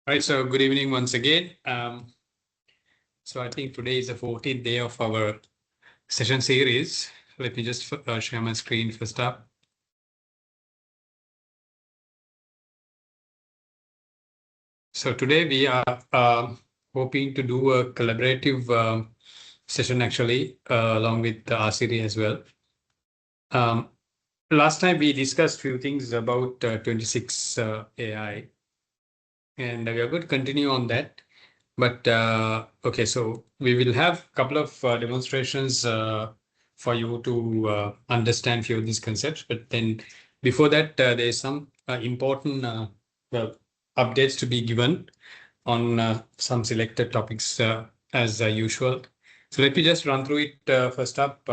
All right, so good evening once again. So I think today is the 14th day of our session series. Let me just share my screen first up. So today we are hoping to do a collaborative session actually along with Asiri as well. Last time we discussed few things about 26 AI, and we are going to continue on that. But okay, so we will have a couple of demonstrations for you to understand few of these concepts. But then before that, there's some important well, updates to be given on some selected topics as usual. So let me just run through it first up.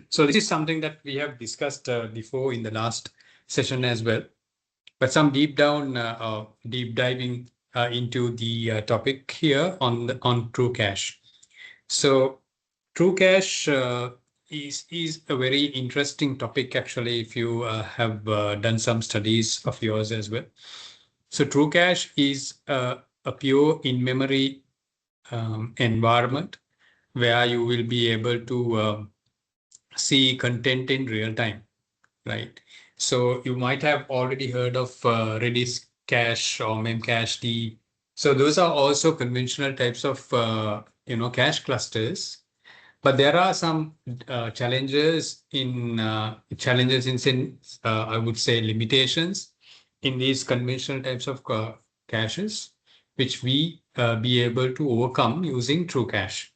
So this is something that we have discussed before in the last session as well. But some deep diving into the topic here on True Cash. So True Cash is a very interesting topic actually. If you have done some studies of yours as well. So True Cash is a pure in-memory environment where you will be able to see content in real time, right? So you might have already heard of Redis cache or Memcached. So those are also conventional types of cache clusters. But there are some challenges in sense, I would say limitations in these conventional types of caches, which we be able to overcome using True Cache.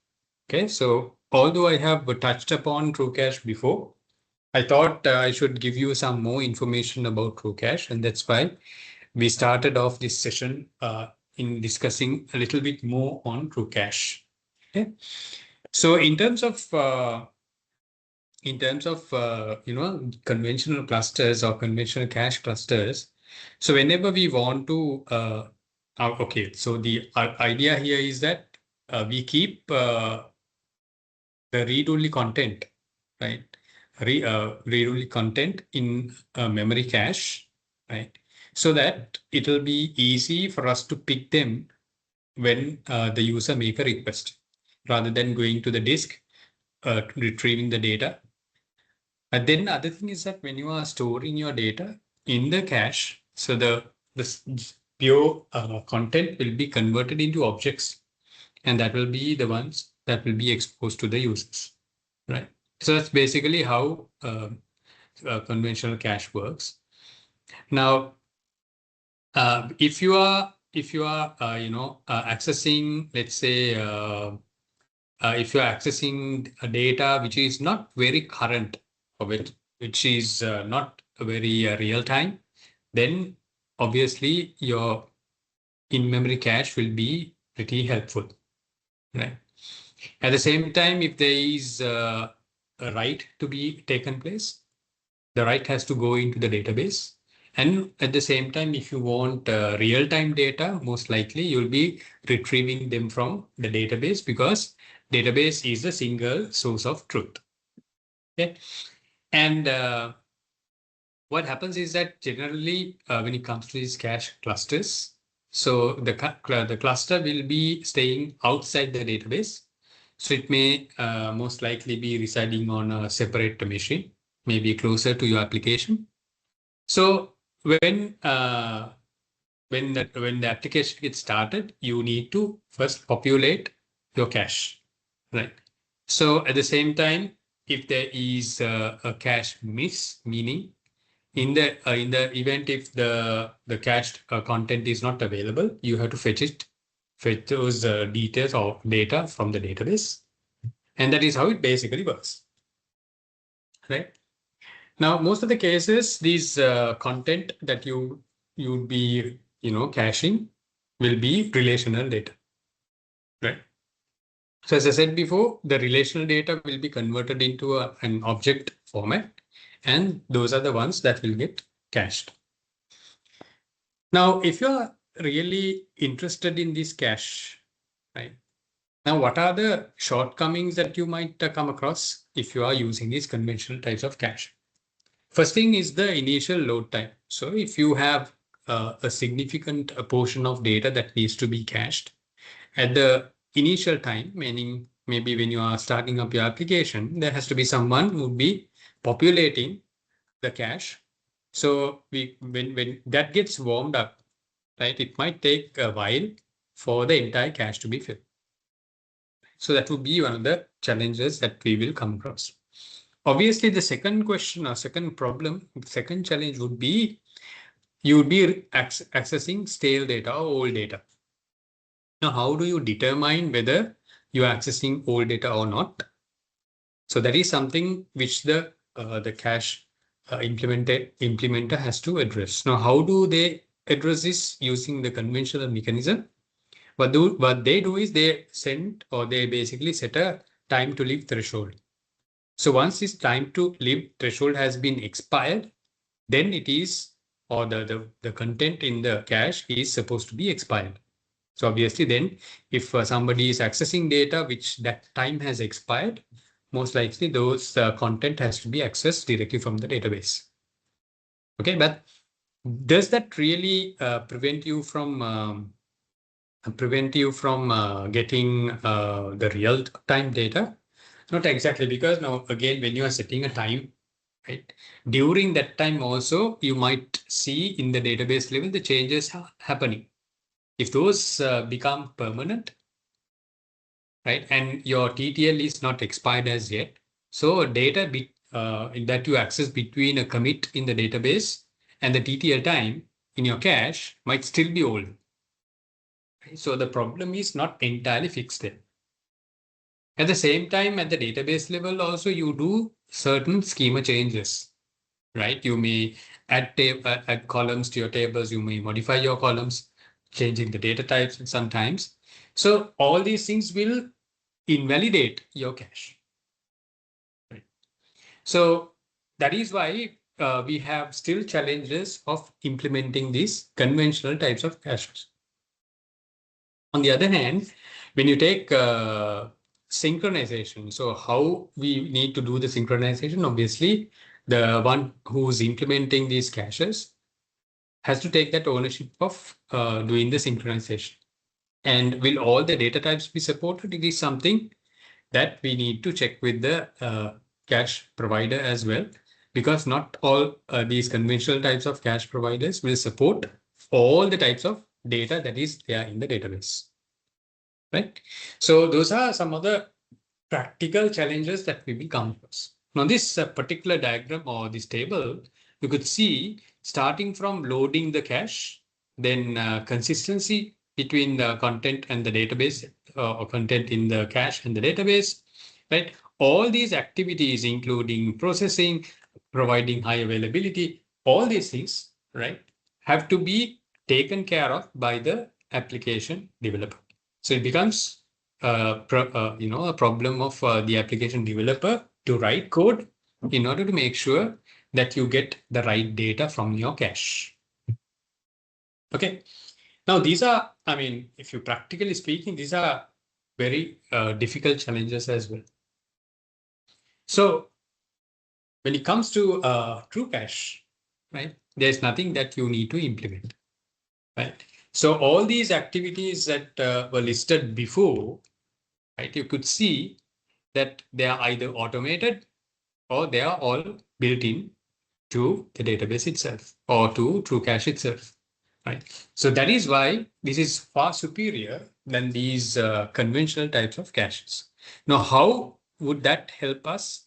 Okay, so although I have touched upon True Cache before, I thought I should give you some more information about True Cache, and that's why we started off this session in discussing a little bit more on True Cache. Okay, so in terms of conventional clusters or conventional cache clusters, so whenever we want to okay, so the idea here is that we keep the read-only content, right? Read-only content in a memory cache, right? So that it will be easy for us to pick them when the user make a request, rather than going to the disk, retrieving the data. And then the other thing is that when you are storing your data in the cache, so the pure content will be converted into objects, and that will be the ones that will be exposed to the users, right? So that's basically how conventional cache works. Now, if you are accessing, let's say, if you are accessing a data which is not very current, or which is not very real time, then obviously your in-memory cache will be pretty helpful, right? At the same time, if there is a write to be taken place, the write has to go into the database. And at the same time, if you want real-time data, most likely you'll be retrieving them from the database, because database is a single source of truth. Okay. And what happens is that generally when it comes to these cache clusters, so the cluster will be staying outside the database. So it may most likely be residing on a separate machine, maybe closer to your application. So when the application gets started, you need to first populate your cache, right? So at the same time, if there is a cache miss, meaning in the event if the cached content is not available, you have to fetch those details or data from the database, and that is how it basically works, right? Now, most of the cases, these content that you'd be caching will be relational data, right? So as I said before, the relational data will be converted into an object format, and those are the ones that will get cached. Now, if you're really interested in this cache, right? Now, what are the shortcomings that you might come across if you are using these conventional types of cache? First thing is the initial load time. So if you have a significant portion of data that needs to be cached at the initial time, meaning maybe when you are starting up your application, there has to be someone who would be populating the cache. So when that gets warmed up, right, it might take a while for the entire cache to be filled. So that would be one of the challenges that we will come across. Obviously, the second question or second problem, second challenge would be you would be accessing stale data or old data. Now, how do you determine whether you are accessing old data or not? So that is something which the cache implementer has to address. Now, how do they address this using the conventional mechanism? What they do is they send or they basically set a time to live threshold. So once this time to live threshold has been expired, then it is, or the content in the cache is supposed to be expired. So obviously then if somebody is accessing data which that time has expired, most likely those content has to be accessed directly from the database. Okay, but does that really prevent you from getting the real time data? Not exactly, because now again, when you are setting a time, right, during that time also, you might see in the database level the changes happening. If those become permanent, right, and your TTL is not expired as yet, so data that you access between a commit in the database and the TTL time in your cache might still be old. Right? So the problem is not entirely fixed there. At the same time, at the database level also, you do certain schema changes, right? You may add columns to your tables, you may modify your columns, changing the data types sometimes. So all these things will invalidate your cache. Right? So that is why we have still challenges of implementing these conventional types of caches. On the other hand, when you take synchronization, so how we need to do the synchronization, obviously, the one who's implementing these caches has to take that ownership of doing the synchronization. And will all the data types be supported? It is something that we need to check with the cache provider as well, because not all these conventional types of cache providers will support all the types of data that is there in the database. Right? So those are some of the practical challenges that we will come across. Now, this particular diagram or this table, you could see starting from loading the cache, then consistency between the content and the database or content in the cache and the database, right? All these activities, including processing, providing high availability, all these things, right, have to be taken care of by the application developer. So it becomes a problem of the application developer to write code in order to make sure that you get the right data from your cache. Okay. Now, these are, I mean, if you practically speaking, these are very difficult challenges as well. So when it comes to true cache, right, there's nothing that you need to implement, right? So all these activities that were listed before, right, you could see that they are either automated or they are all built in to the database itself or to true cache itself, right? So that is why this is far superior than these conventional types of caches. Now, how would that help us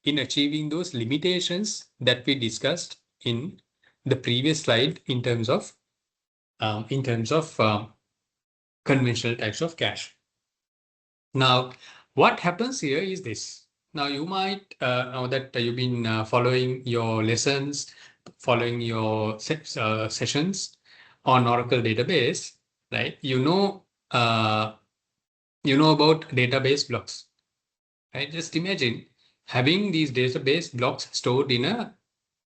in achieving those limitations that we discussed in the previous slide in terms of conventional types of cache? Now, what happens here is this. Now, you might, now that you've been following your lessons, following your sessions on Oracle database, right? You know about database blocks, right? Just imagine having these database blocks stored in a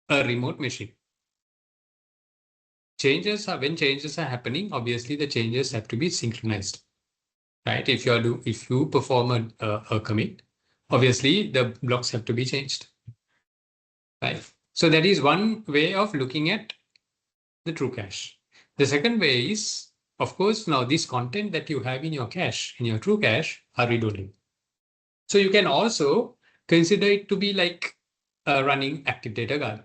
remote machine. When changes are happening, obviously the changes have to be synchronized. Right? If you perform a commit, obviously the blocks have to be changed. Right? So that is one way of looking at the true cache. The second way is, of course, now this content that you have in your cache, in your true cache, are read-only. So you can also consider it to be like running active data guard.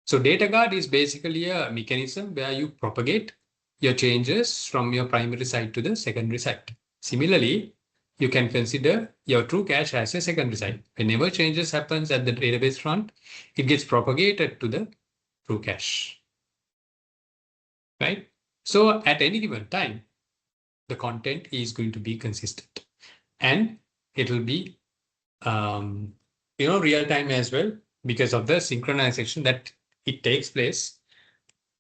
So data guard is basically a mechanism where you propagate your changes from your primary site to the secondary site. Similarly, you can consider your true cache as a secondary site. Whenever changes happens at the database front, it gets propagated to the true cache, right? So at any given time, the content is going to be consistent and it will be real time as well because of the synchronization that it takes place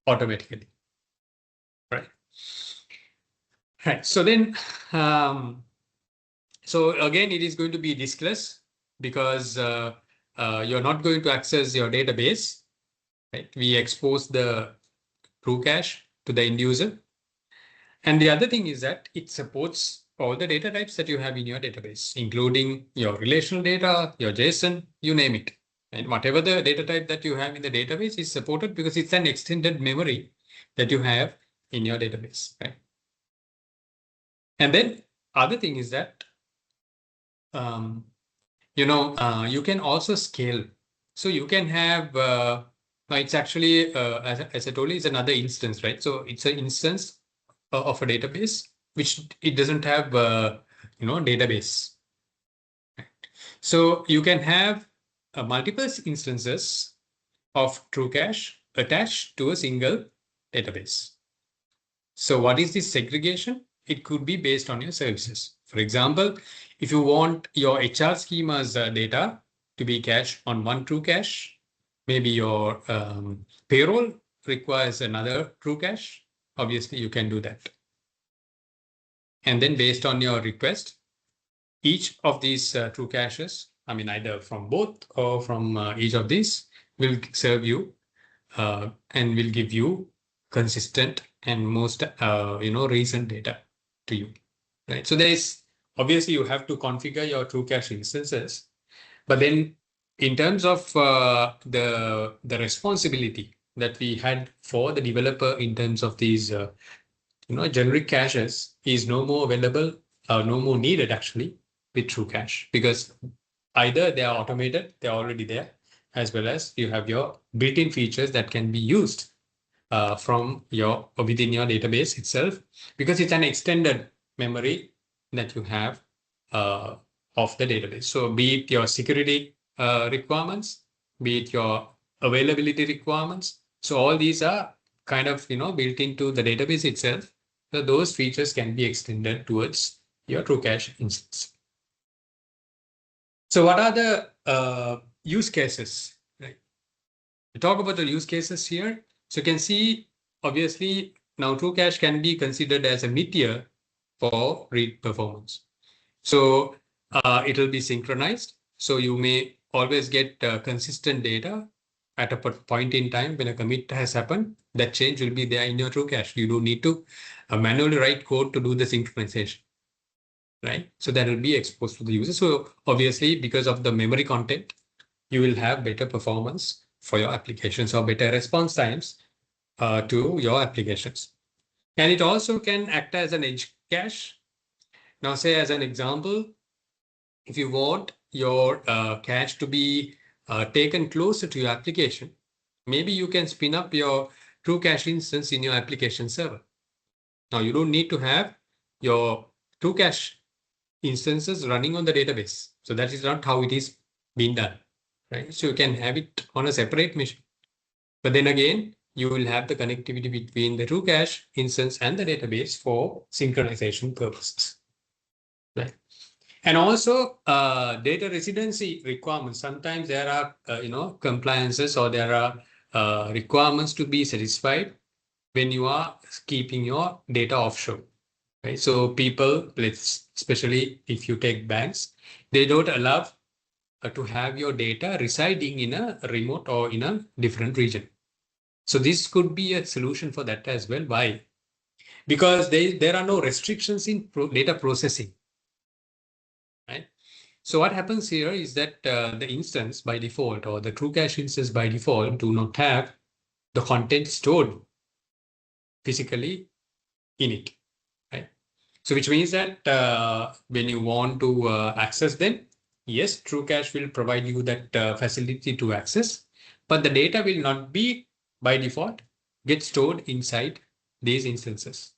automatically, right? Right. So then, so again, it is going to be diskless because you're not going to access your database, right? We expose the true cache to the end user. And the other thing is that it supports all the data types that you have in your database, including your relational data, your JSON, you name it. And whatever the data type that you have in the database is supported because it's an extended memory that you have in your database, right? And then other thing is that, you can also scale. So you can have, it's actually, as I told you, it's another instance, right? So it's an instance of a database, which it doesn't have, database. So you can have multiple instances of true cache attached to a single database. So what is this segregation? It could be based on your services. For example, if you want your HR schemas data to be cached on one true cache, maybe your payroll requires another true cache. Obviously, you can do that. And then based on your request, each of these true caches, I mean, either from both or from each of these, will serve you and will give you consistent and most recent data to you, right? So there is obviously you have to configure your true cache instances, but then in terms of the responsibility that we had for the developer in terms of these generic caches is no more available, no more needed actually with true cache, because either they are automated, they're already there, as well as you have your built-in features that can be used from your within your database itself, because it's an extended memory that you have of the database. So be it your security requirements, be it your availability requirements. So all these are kind of built into the database itself. So those features can be extended towards your true cache instance. So what are the use cases? Right? We talk about the use cases here. So you can see, obviously, now true cache can be considered as a mid-tier for read performance. So it will be synchronized. So you may always get consistent data at a point in time when a commit has happened. That change will be there in your true cache. You don't need to manually write code to do the synchronization, right? So that will be exposed to the user. So obviously, because of the memory content, you will have better performance for your applications or better response times to your applications. And it also can act as an edge cache. Now, say as an example, if you want your cache to be taken closer to your application, maybe you can spin up your true cache instance in your application server. Now, you don't need to have your true cache instances running on the database. So that is not how it is being done, right? So you can have it on a separate machine. But then again, you will have the connectivity between the true cache instance and the database for synchronization purposes, right? And also data residency requirements. Sometimes there are, compliances or there are requirements to be satisfied when you are keeping your data offshore, right? So people, especially if you take banks, they don't allow to have your data residing in a remote or in a different region. So this could be a solution for that as well. Why? Because there are no restrictions in data processing, right? So what happens here is that the instance by default or the true cache instance by default do not have the content stored physically in it, right? So which means that when you want to access them, yes, TrueCache will provide you that facility to access, but the data will not be by default get stored inside these instances.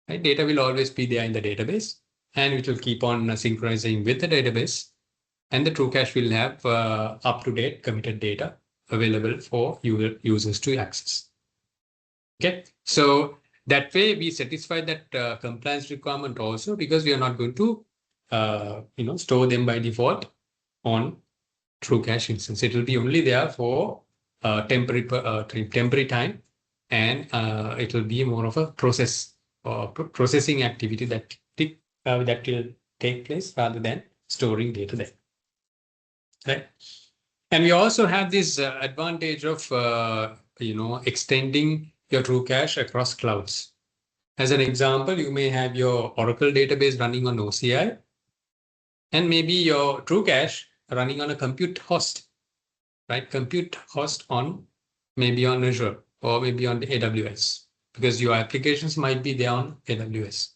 Right? Data will always be there in the database, and it will keep on synchronizing with the database, and the TrueCache will have up-to-date committed data available for users to access. Okay, so that way we satisfy that compliance requirement also, because we are not going to store them by default on TrueCache instance. It will be only there for temporary time, and it will be more of a processing activity that will take place rather than storing data there. Right. And we also have this advantage of extending your TrueCache across clouds. As an example, you may have your Oracle database running on OCI, and maybe your TrueCache running on a compute host, right? Compute host on maybe on Azure or maybe on the AWS, because your applications might be there on AWS.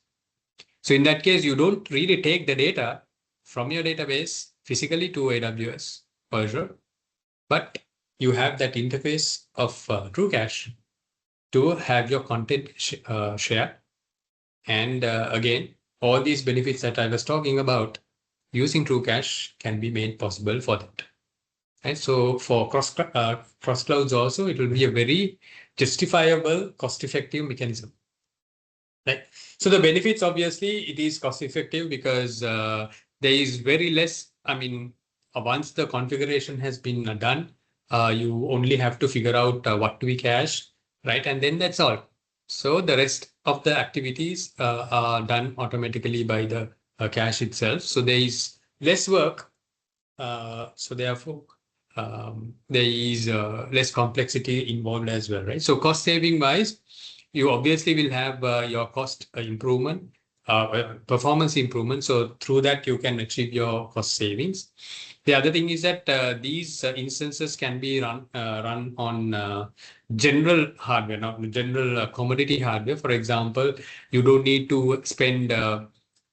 So in that case, you don't really take the data from your database physically to AWS or Azure, but you have that interface of TrueCache to have your content share. And again, all these benefits that I was talking about using TrueCache can be made possible for that. Right? So for cross clouds also, it will be a very justifiable, cost-effective mechanism. Right? So the benefits, obviously, it is cost-effective because there is very less. I mean, once the configuration has been done, you only have to figure out what to be cached, right? And then that's all. So the rest of the activities are done automatically by the cache itself. So there is less work. So therefore, there is less complexity involved as well, right? So cost saving wise, you obviously will have your cost improvement, performance improvement. So through that, you can achieve your cost savings. The other thing is that these instances can be run on general hardware, not general commodity hardware. For example, you don't need to spend,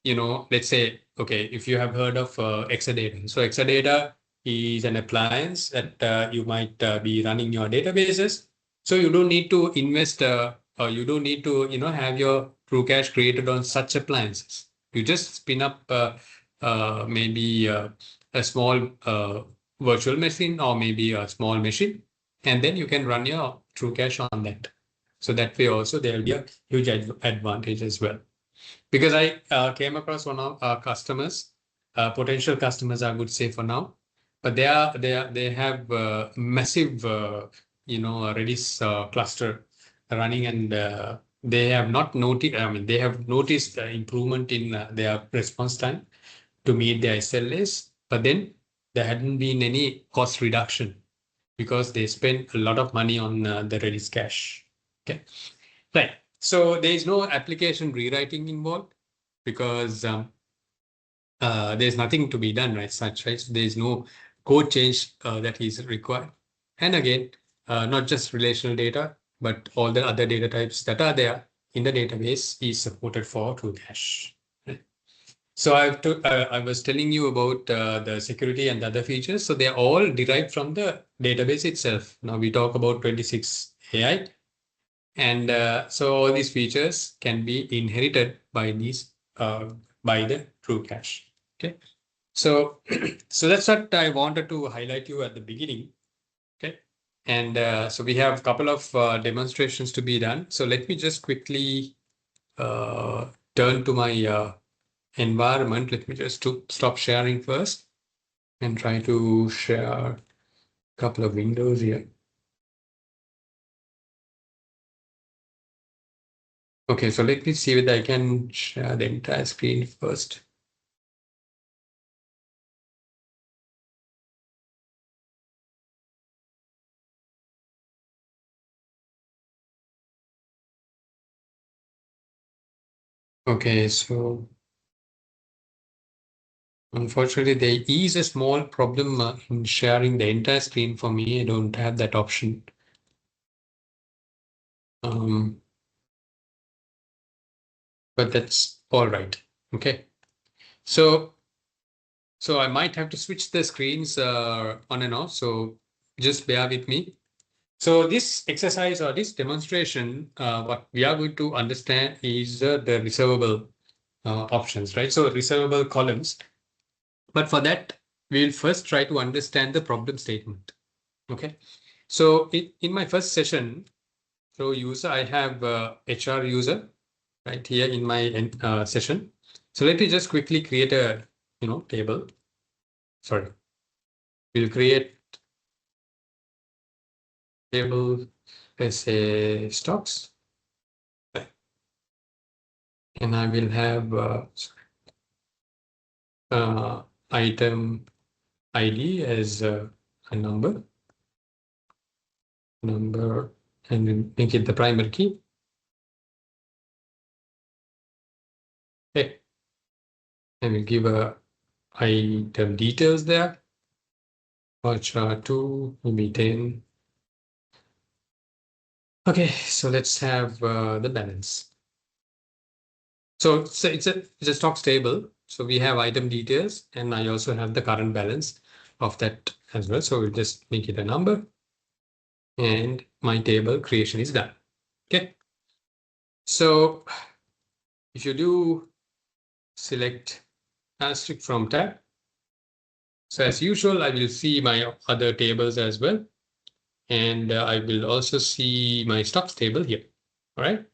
let's say, okay, if you have heard of Exadata. So Exadata is an appliance that you might be running your databases. So you don't need to invest, or you don't need to, have your TrueCache created on such appliances. You just spin up maybe a small virtual machine or maybe a small machine, and then you can run your TrueCache on that. So that way also there will be a huge advantage as well. Because I came across one of our customers, potential customers, I would say for now, but they have massive Redis cluster running, and they have not noticed. I mean, they have noticed improvement in their response time to meet their SLAs, but then there hadn't been any cost reduction because they spent a lot of money on the Redis cache. Okay, right. So there is no application rewriting involved because there's nothing to be done, right? Right? So there's no code change that is required. And again, not just relational data, but all the other data types that are there in the database is supported for TrueCache. Right? So I was telling you about the security and the other features. So they're all derived from the database itself. Now we talk about 26 AI. And so all these features can be inherited by by the TrueCache. Okay. So so that's what I wanted to highlight you at the beginning. Okay. And so we have a couple of demonstrations to be done. So let me just quickly turn to my environment. Let me just stop sharing first and try to share a couple of windows here. Okay, so let me see whether I can share the entire screen first. Okay, so unfortunately, there is a small problem in sharing the entire screen for me. I don't have that option. but that's all right. Okay. So I might have to switch the screens on and off. So just bear with me. So this exercise or this demonstration, what we are going to understand is the reservable options, right? So reservable columns. But for that, we'll first try to understand the problem statement. Okay. So in my first session, so user, I have HR user right here in my session. So let me just quickly create a table. Sorry, we'll create table as a stocks, and I will have item ID as a number, and then make it the primary key. Okay, and we'll give a item details there. Voucher 2 will be 10. Okay, so let's have the balance. So it's a stocks table. So we have item details, and I also have the current balance of that as well. So we'll just make it a number, and my table creation is done. Okay. So if you do select asterisk from tab, so as usual, I will see my other tables as well, and I will also see my stocks table here. All right.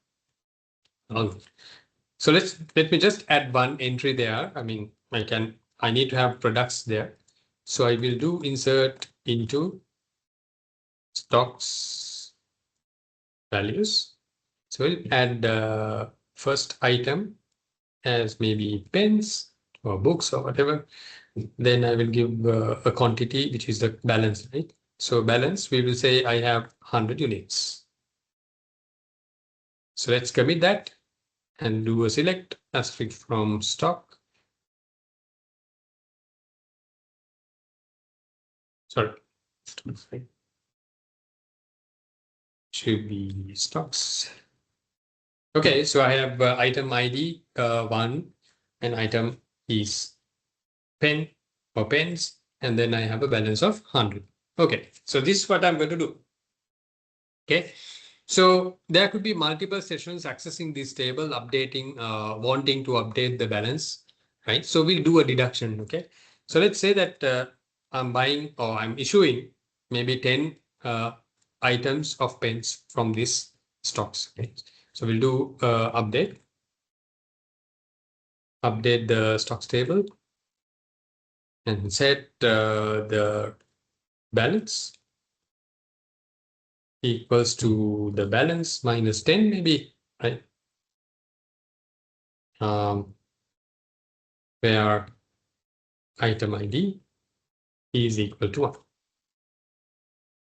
So let me just add one entry there. I mean, I need to have products there. So I will do insert into stocks values. So we'll add the first item as maybe pens or books or whatever. Then I will give a quantity, which is the balance, right? So balance, we will say I have 100 units. So let's commit that and do a select asterisk from stock. Sorry. Should be stocks. Okay, so I have item ID 1, and item is pen or pens, and then I have a balance of 100. Okay, so this is what I'm going to do. Okay, so there could be multiple sessions accessing this table, updating, wanting to update the balance, right? So we'll do a deduction. Okay, so let's say that I'm buying or I'm issuing maybe 10 items of pens from this stocks. Okay, so we'll do update the stocks table and set the balance equals to the balance minus 10 maybe, right? Where item ID is equal to 1.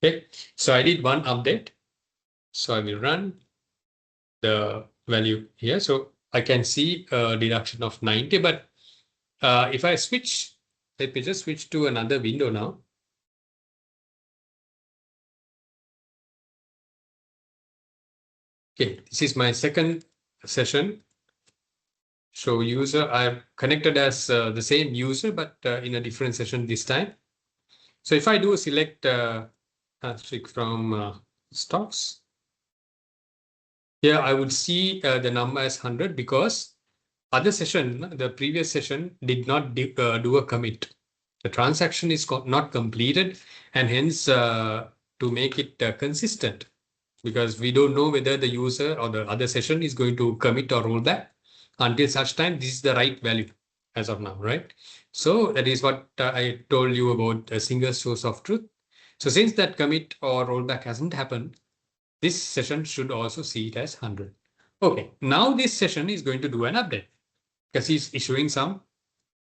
Okay, so I did one update. So I will run the value here. So I can see a deduction of 90, but if I switch, let me just switch to another window now. Okay, this is my second session. Show user, I've connected as the same user, but in a different session this time. So if I do select asterisk from stocks, here I would see the number as 100 because other session, the previous session did not do a commit. The transaction is not completed, and hence to make it consistent, because we don't know whether the user or the other session is going to commit or roll back until such time this is the right value as of now, right? So that is what I told you about a single source of truth. So since that commit or rollback hasn't happened, this session should also see it as 100. Okay, now this session is going to do an update because he's issuing some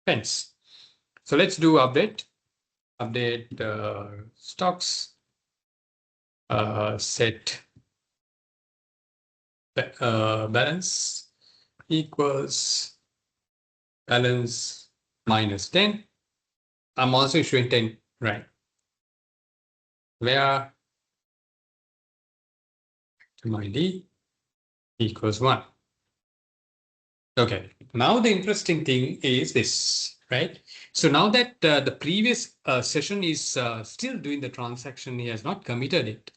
pens. So let's do update stocks, set balance equals balance minus 10. I'm also issuing 10, right? Where item ID equals 1. Okay, now the interesting thing is this, right? So now that the previous session is still doing the transaction, he has not committed it,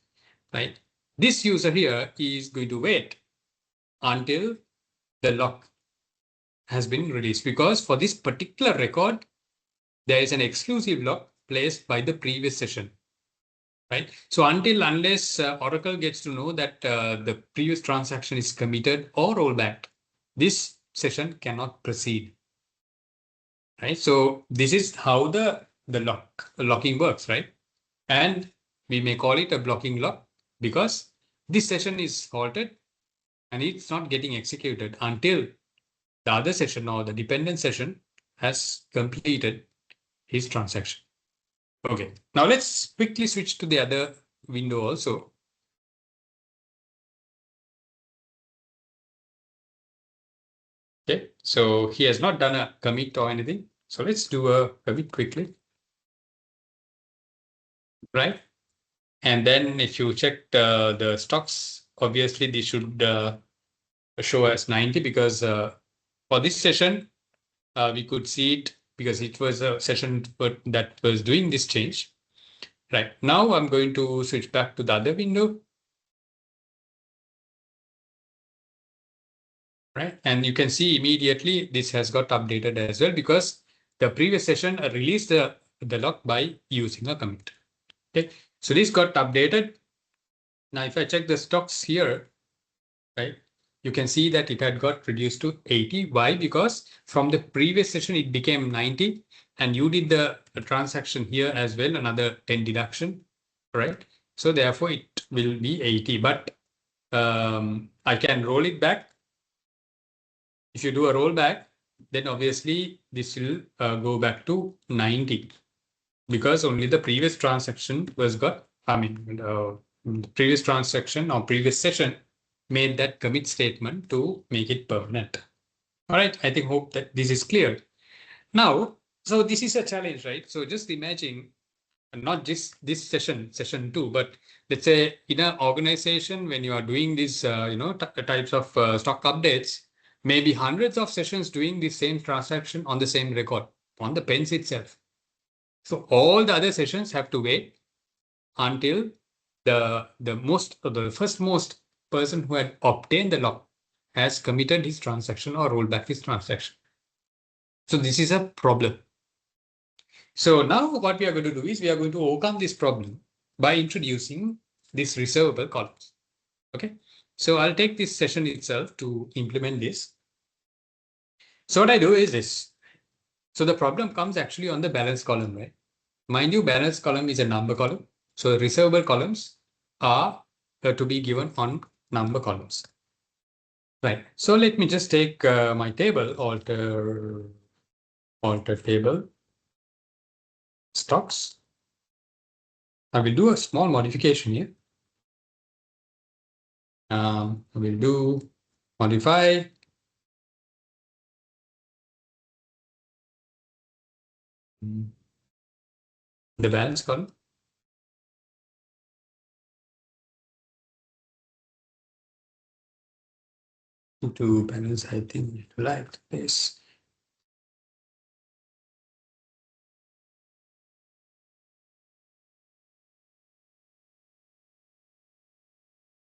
right? This user here is going to wait until the lock has been released, because for this particular record, there is an exclusive lock placed by the previous session, right? So unless Oracle gets to know that the previous transaction is committed or rollback, this session cannot proceed, right? So this is how the locking works, right? And we may call it a blocking lock because this session is halted and it's not getting executed until the other session or the dependent session has completed his transaction. Okay, now let's quickly switch to the other window also. Okay, so he has not done a commit or anything. So let's do a commit quickly, right? And then if you check the stocks, obviously this should show as 90 because for this session, we could see it because it was a session that was doing this change. Right, now I'm going to switch back to the other window. Right, and you can see immediately this has got updated as well because the previous session released the lock by using a commit. Okay, so this got updated. Now if I check the stocks here, right, you can see that it had got reduced to 80. Why? Because from the previous session it became 90 and you did the transaction here as well, another 10 deduction, right? So therefore it will be 80, but I can roll it back. If you do a rollback, then obviously this will go back to 90 because only the previous transaction was got, the previous transaction or previous session made that commit statement to make it permanent. All right, I think hope that this is clear. Now, so this is a challenge, right? So just imagine not just this session 2, but let's say in an organization when you are doing these types of stock updates, maybe hundreds of sessions doing the same transaction on the same record on the pens itself. So all the other sessions have to wait until the first most person who had obtained the lock has committed his transaction or rolled back his transaction. So this is a problem. So now what we are going to do is we are going to overcome this problem by introducing these reservable columns. Okay, so I'll take this session itself to implement this. So what I do is this. So the problem comes actually on the balance column, right? Mind you, balance column is a number column. So reservable columns are to be given on number columns. Right. So let me just take my table, alter table, stocks. I will do a small modification here. We'll do modify the balance column to balance, I think, like this.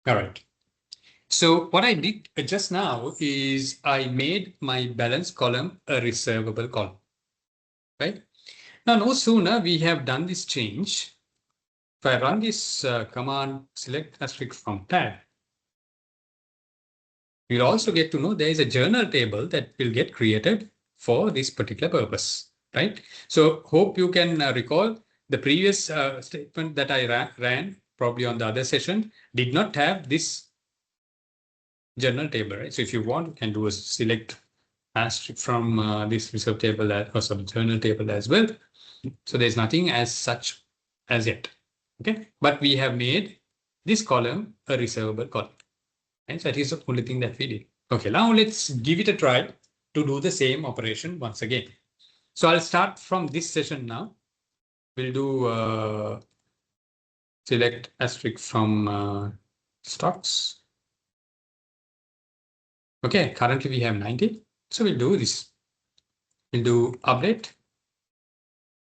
All right. So what I did just now is I made my balance column a reservable column, right? Now, no sooner we have done this change, if I run this command select asterisk from tab, you'll also get to know there is a journal table that will get created for this particular purpose, right? So hope you can recall the previous statement that I ran probably on the other session did not have this journal table, right? So if you want, you can do a select asterisk from this reserve table or some journal table as well. So there's nothing as such as yet. Okay, but we have made this column a reservable column. And so that is the only thing that we did. Okay, now let's give it a try to do the same operation once again. So I'll start from this session now. We'll do select asterisk from stocks. Okay, currently we have 90. So we'll do this. We'll do update,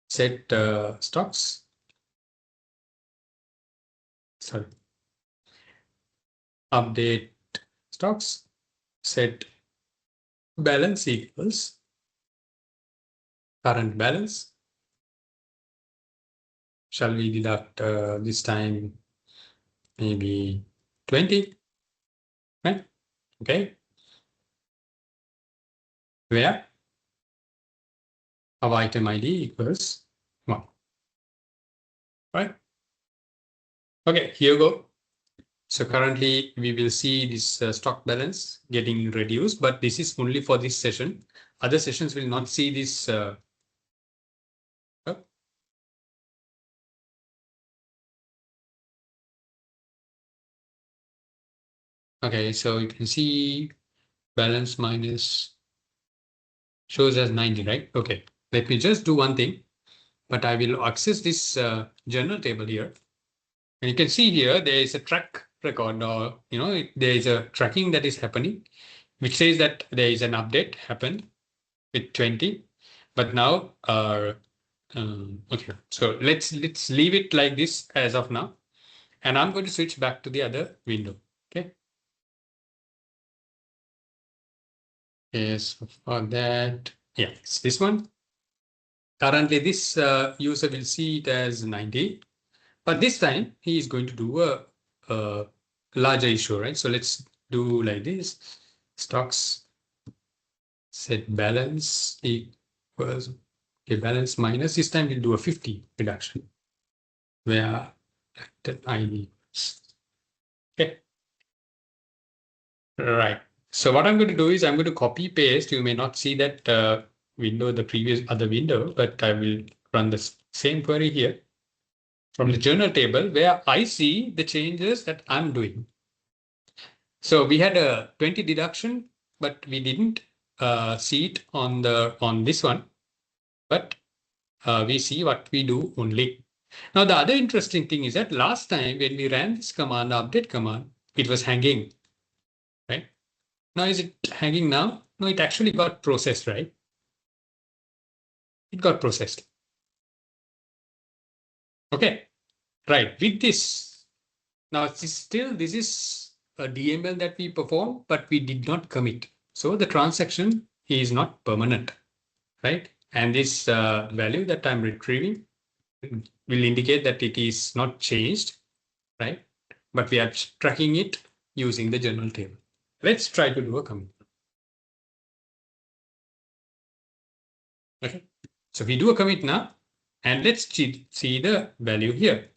set stocks. Sorry, update stocks, set balance equals current balance. Shall we deduct this time maybe 20? Right? Okay. Where our item ID equals 1. Right? Okay, here you go. So currently we will see this stock balance getting reduced, but this is only for this session. Other sessions will not see this. Okay, so you can see balance minus shows as 90, right? Okay, let me just do one thing, but I will access this journal table here. And you can see here, there is a track record, or, there is a tracking that is happening, which says that there is an update happened with 20. But now, okay, so let's leave it like this as of now. And I'm going to switch back to the other window. Okay. Yes, for that. Yeah, it's this one. Currently, this user will see it as 90. But this time, he is going to do a larger issue, right? So let's do like this. Stocks set balance equals, okay, balance minus. This time we'll do a 50 reduction where that ID. Okay. Right. So what I'm going to do is I'm going to copy paste. You may not see that window, the previous other window, but I will run the same query here from the journal table where I see the changes that I'm doing. So we had a 20 deduction, but we didn't see it on this one, but we see what we do only. Now, the other interesting thing is that last time when we ran this command, the update command, it was hanging, right? Now, is it hanging now? No, it actually got processed, right? It got processed. Okay, right. With this, now this is a DML that we performed, but we did not commit. So the transaction is not permanent, right? And this value that I'm retrieving will indicate that it is not changed, right? But we are tracking it using the journal table. Let's try to do a commit. Okay, so we do a commit now, and let's see the value here.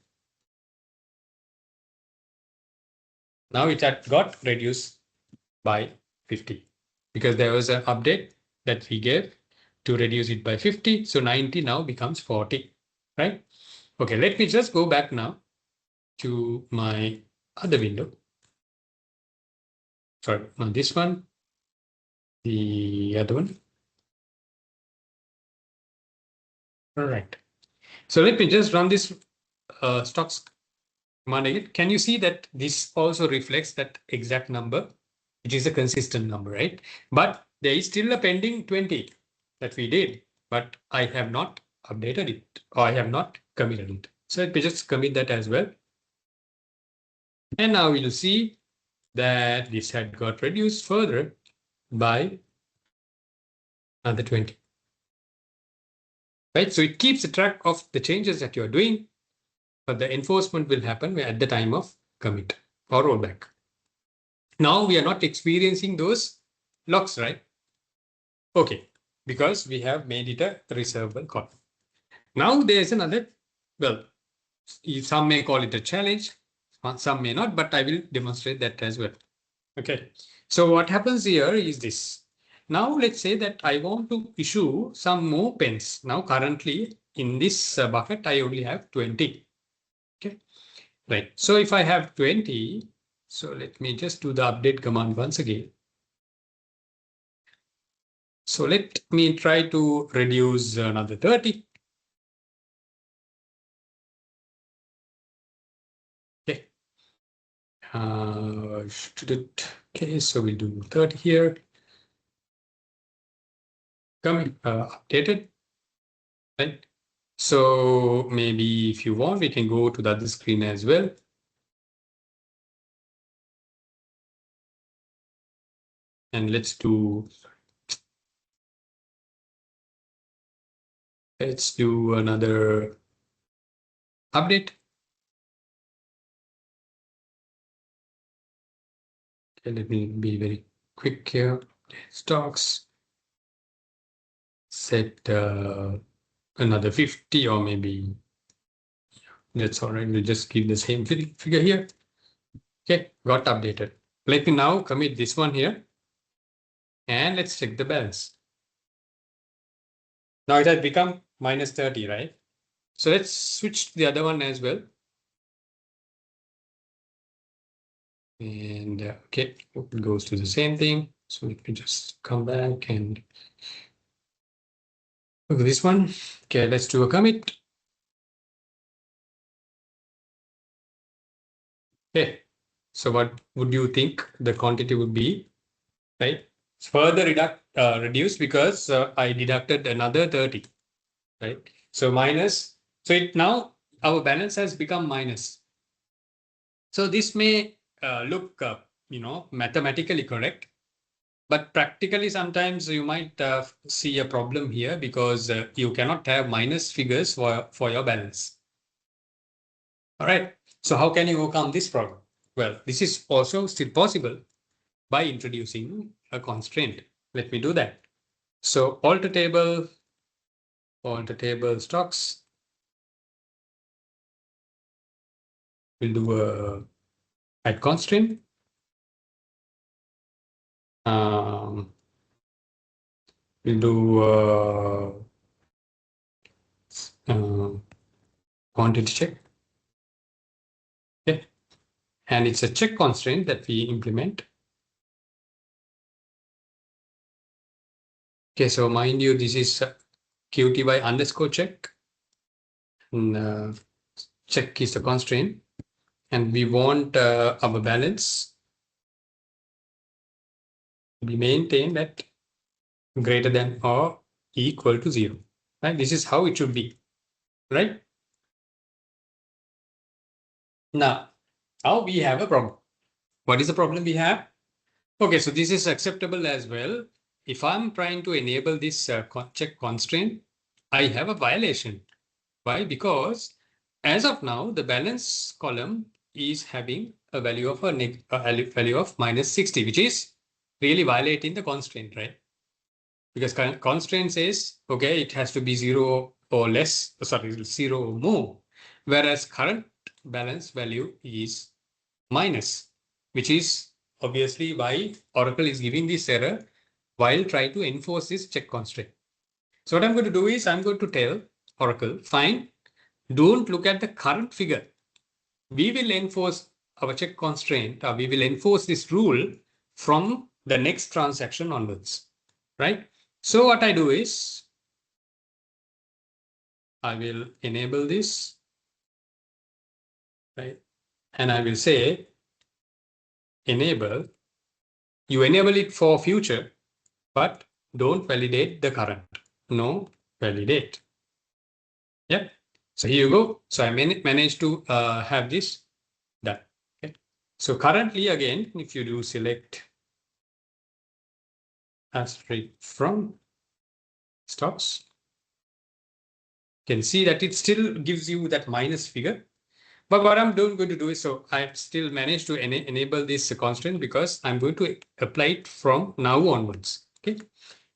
Now it had got reduced by 50 because there was an update that we gave to reduce it by 50. So 90 now becomes 40, right? Okay, let me just go back now to my other window. Sorry, on this one, the other one. All right. So let me just run this stocks command again. Can you see that this also reflects that exact number, which is a consistent number, right? But there is still a pending 20 that we did, but I have not updated it, or I have not committed it. So let me just commit that as well. And now we'll see that this had got reduced further by another 20. Right? So it keeps a track of the changes that you're doing, but the enforcement will happen at the time of commit or rollback. Now we are not experiencing those locks, right? Okay, because we have made it a reservable column. Now there's another, well, some may call it a challenge, some may not, but I will demonstrate that as well. Okay, so what happens here is this. Now let's say that I want to issue some more pens. Now currently in this bucket, I only have 20. Okay, right. So if I have 20, so let me just do the update command once again. So let me try to reduce another 30. Okay. Okay, so we'll do 30 here. updated, right? So maybe if you want, we can go to the other screen as well. And let's do another update. Okay, let me be very quick here. Stocks, set another 50, or maybe that's all right. We'll just keep the same figure here. Okay, got updated. Let me now commit this one here. And let's check the balance. Now it has become minus 30, right? So let's switch to the other one as well. And okay, it goes to the same thing. So let me just come back and look at this one. Okay, let's do a commit. Okay, so what would you think the quantity would be, right? It's further reduced because I deducted another 30, right? So minus, so it now our balance has become minus. So this may look, mathematically correct, but practically sometimes you might see a problem here because you cannot have minus figures for your balance. All right. So how can you overcome this problem? Well, this is also still possible by introducing a constraint. Let me do that. So alter table stocks. We'll do a add constraint. We'll do quantity check. Okay. And it's a check constraint that we implement. Okay, so mind you, this is QTY underscore check. And check is the constraint. And we want our balance to be maintained at greater than or equal to 0. Right? This is how it should be. Right? Now we have a problem. What is the problem we have? Okay, so this is acceptable as well. If I'm trying to enable this check constraint, I have a violation. Why? Because as of now, the balance column is having a value of a value of minus 60, which is really violating the constraint, right? Because constraint says, okay, it has to be 0 or less, 0 or more, whereas current balance value is minus, which is obviously why Oracle is giving this error while trying to enforce this check constraint. So what I'm going to do is I'm going to tell Oracle, fine, don't look at the current figure. We will enforce our check constraint, or we will enforce this rule from the next transaction onwards, right? So what I do is I will enable this, right? And I will say enable. You enable it for future, but don't validate the current. No validate. Yep. So here you go. So I managed to have this done. Okay. So currently, again, if you do select asterisk from stocks, you can see that it still gives you that minus figure. But what I'm going to do is, so I still managed to enable this constraint because I'm going to apply it from now onwards. Okay.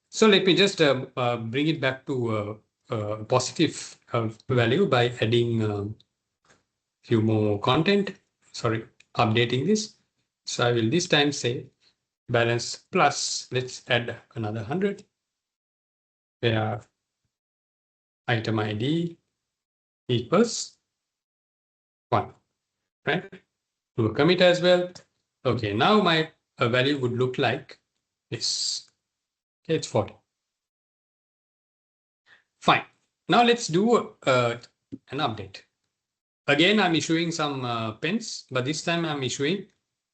So let me just bring it back to positive value by adding a few more content. Sorry, updating this. So I will this time say balance plus, let's add another 100, where item ID equals 1, right? Do a commit as well. Okay, now my value would look like this. Okay, it's 40. Fine. Now let's do an update. Again, I'm issuing some pens, but this time I'm issuing,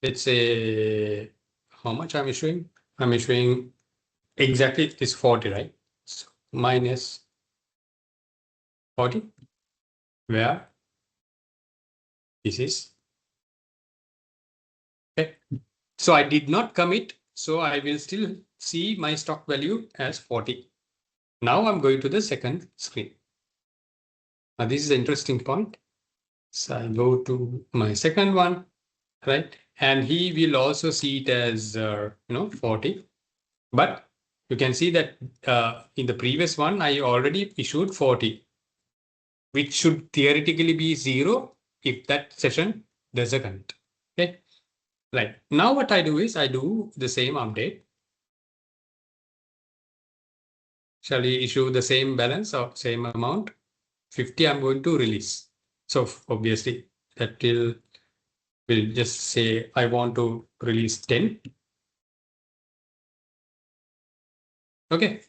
let's say, how much I'm issuing? I'm issuing exactly this 40, right? minus 40, where this is okay. So I did not commit, so I will still see my stock value as 40. Now I'm going to the second screen. Now this is an interesting point. So I go to my second one, right? And he will also see it as 40. But you can see that in the previous one, I already issued 40, which should theoretically be 0 if that session doesn't. Okay. Right. Now what I do is I do the same update. Shall we issue the same balance or same amount? 50 I'm going to release. So obviously that will just say I want to release 10. Okay.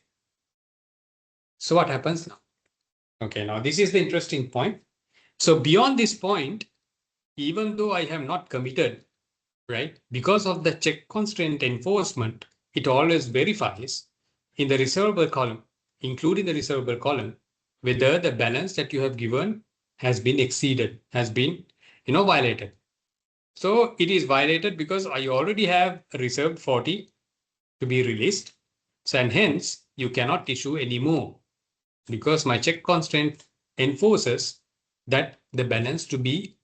So what happens now? Okay, now this is the interesting point. So beyond this point, even though I have not committed, right, because of the check constraint enforcement, it always verifies in the receivable column, including the receivable column, whether the balance that you have given has been exceeded, has been, violated. So it is violated because I already have reserved 40 to be released. So, and hence you cannot issue any more because my check constraint enforces that the balance to be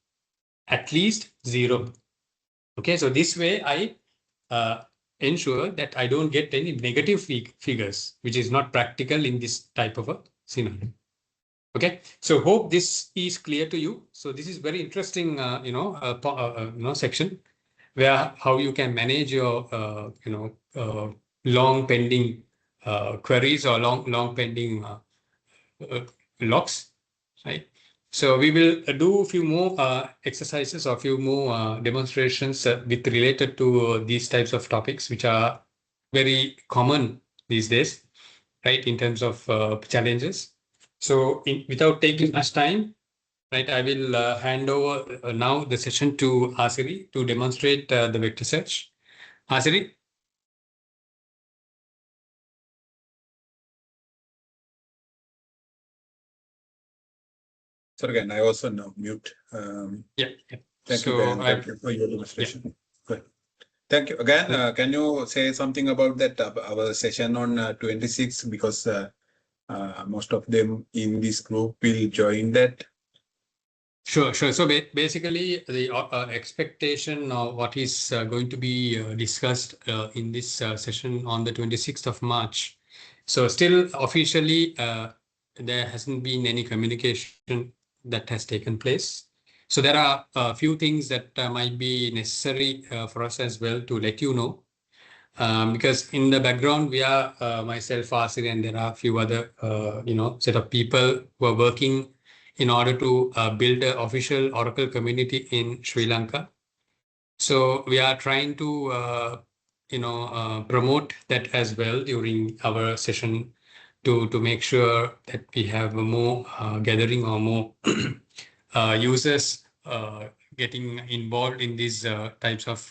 at least 0. Okay, so this way I ensure that I don't get any negative figures, which is not practical in this type of a scenario. Okay, so hope this is clear to you. So this is very interesting, section where how you can manage your, long pending queries or long pending logs, right? So we will do a few more exercises or a few more demonstrations with related to these types of topics, which are very common these days, right, in terms of challenges. So without taking much time, right, I will hand over now the session to Asiri to demonstrate the vector search. Asiri? So again, I also now mute. Yeah. Thank you, Gayan. Thank you for your demonstration. Yeah. Good. Thank you. Again, can you say something about that, our session on 26? Because most of them in this group will join that. Sure. So basically, the expectation of what is going to be discussed in this session on the 26th of March. So still officially, there hasn't been any communication that has taken place. So there are a few things that might be necessary for us as well to let you know. Because in the background, we are myself, Asiri, and there are a few other, set of people who are working in order to build an official Oracle community in Sri Lanka. So we are trying to, promote that as well during our session to make sure that we have more gathering or more users getting involved in these types of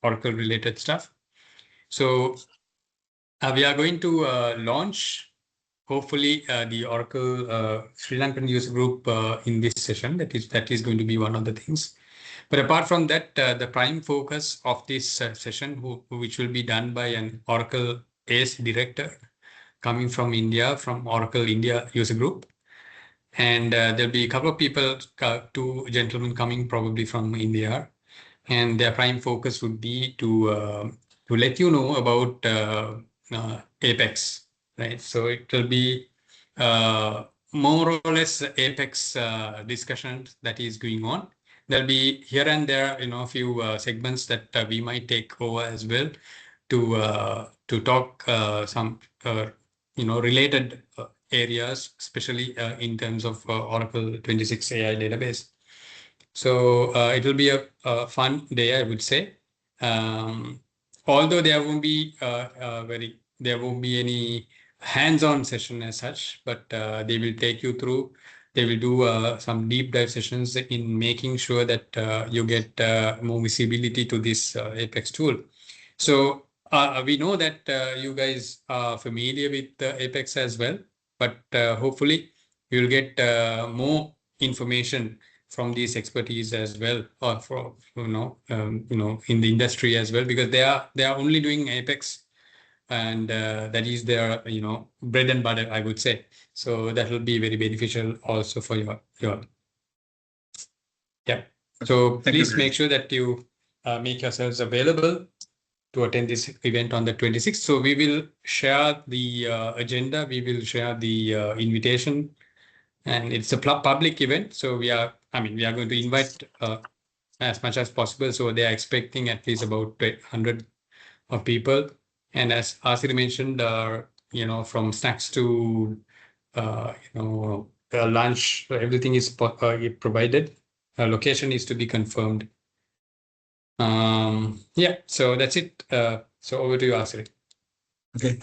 Oracle related stuff. So we are going to launch, hopefully, the Oracle Sri Lankan user group in this session. That is going to be one of the things. But apart from that, the prime focus of this session, which will be done by an Oracle ACE director coming from India, from Oracle India user group. And there'll be a couple of people, two gentlemen coming probably from India. And their prime focus would be to let you know about Apex, right? So it will be more or less Apex discussions that is going on. There'll be here and there, a few segments that we might take over as well to talk some related areas, especially in terms of Oracle 26 AI database. So it will be a fun day, I would say. Although there won't be there won't be any hands-on session as such, but they will take you through. They will do some deep dive sessions in making sure that you get more visibility to this Apex tool. So we know that you guys are familiar with Apex as well. but hopefully you'll get more information from these expertise as well, or from in the industry as well, because they are only doing Apex, and that is their bread and butter, I would say. So that will be very beneficial also for your yeah. So Thank you. please make sure that you make yourselves available to attend this event on the 26th. So we will share the agenda, we will share the invitation, and it's a public event. So we are going to invite as much as possible. So they are expecting at least about 100 of people. And as Asir mentioned, from snacks to lunch, everything is provided. Location is to be confirmed. Yeah, so that's it. So over to you, Asir. Okay.